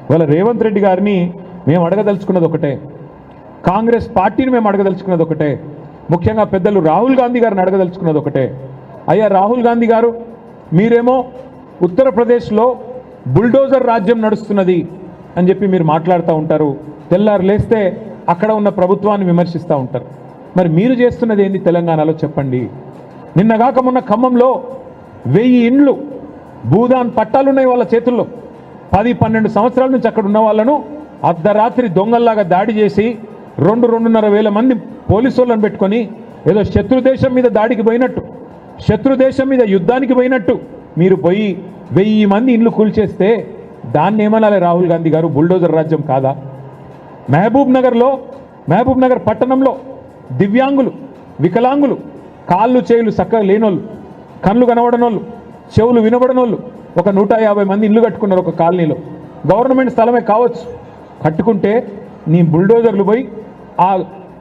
వాళ్ళ రేవంత్ రెడ్డి గారిని మేము అడగదలుచుకున్నది ఒకటే, కాంగ్రెస్ పార్టీని మేము అడగదలుచుకున్నది ఒకటే, ముఖ్యంగా పెద్దలు రాహుల్ గాంధీ గారిని అడగదలుచుకున్నది ఒకటే. అయ్యా రాహుల్ గాంధీ గారు, మీరేమో ఉత్తరప్రదేశ్లో బుల్డోజర్ రాజ్యం నడుస్తున్నది అని చెప్పి మీరు మాట్లాడుతూ ఉంటారు, తెల్లారు లేస్తే అక్కడ ఉన్న ప్రభుత్వాన్ని విమర్శిస్తూ ఉంటారు. మరి మీరు చేస్తున్నది ఏంది తెలంగాణలో చెప్పండి. నిన్నగాక మొన్న ఖమ్మంలో 1000 ఇండ్లు భూదాన్ పట్టాలున్నాయి వాళ్ళ చేతుల్లో. 10-12 సంవత్సరాల నుంచి అక్కడ ఉన్న వాళ్ళను అర్ధరాత్రి దొంగల్లాగా దాడి చేసి 2-2.5 వేల మంది పోలీసు వాళ్ళని పెట్టుకొని ఏదో శత్రుదేశం మీద దాడికి పోయినట్టు, శత్రుదేశం మీద యుద్ధానికి పోయినట్టు మీరు పోయి 1000 మంది ఇండ్లు కూల్చేస్తే దాన్ని ఏమనాలి రాహుల్ గాంధీ గారు? బుల్డోజర్ రాజ్యం కాదా? మహబూబ్ నగర్ పట్టణంలో దివ్యాంగులు, వికలాంగులు, కాళ్ళు చేయులు చక్కగా లేనోళ్ళు, కళ్ళు కనబడనోళ్ళు, చెవులు వినబడనోళ్ళు ఒక 150 మంది ఇల్లు కట్టుకున్నారు ఒక కాలనీలో. గవర్నమెంట్ స్థలమే కావచ్చు, కట్టుకుంటే నీ బుల్డోజర్లు పోయి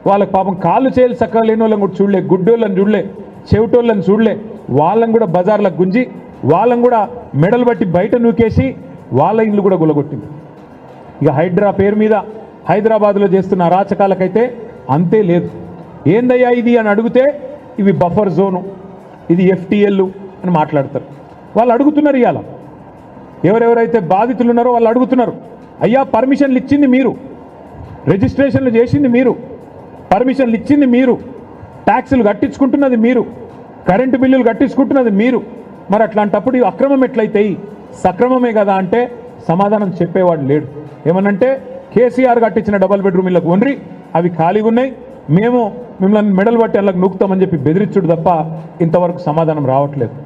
వాళ్ళకి పాపం కాళ్ళు చేయాలి చక్కగా లేని వాళ్ళని కూడా చూడలే, గుడ్డోళ్ళని చూడలే, చెవిటోళ్ళని చూడలే, వాళ్ళని కూడా బజార్లకు గుంజి వాళ్ళని కూడా మెడలు బట్టి బయట నూకేసి వాళ్ళ ఇల్లు కూడా గులగొట్టింది. ఇక హైడ్రా పేరు మీద హైదరాబాద్లో చేస్తున్న అరాచకాలకైతే అంతే లేదు. ఏందయ్యా ఇది అని అడిగితే ఇవి బఫర్ జోను, ఇది FTL అని మాట్లాడతారు. వాళ్ళు అడుగుతున్నారు, ఇవాళ ఎవరెవరైతే బాధితులు ఉన్నారో వాళ్ళు అడుగుతున్నారు, అయ్యా పర్మిషన్లు ఇచ్చింది మీరు, రిజిస్ట్రేషన్లు చేసింది మీరు, పర్మిషన్లు ఇచ్చింది మీరు, ట్యాక్సులు కట్టించుకుంటున్నది మీరు, కరెంటు బిల్లులు కట్టించుకుంటున్నది మీరు, మరి అట్లాంటప్పుడు అక్రమం ఎట్లయితాయి? సక్రమమే కదా అంటే సమాధానం చెప్పేవాడు లేడు. ఏమనంటే కేసీఆర్ కట్టించిన డబల్ బెడ్రూమ్ ఇళ్ళకు ఉండ్రి, అవి ఖాళీగా ఉన్నాయి, మేము మిమ్మల్ని మెడల్ బట్టి అలా నూకుతామని చెప్పి బెదిరించుడు తప్ప ఇంతవరకు సమాధానం రావట్లేదు.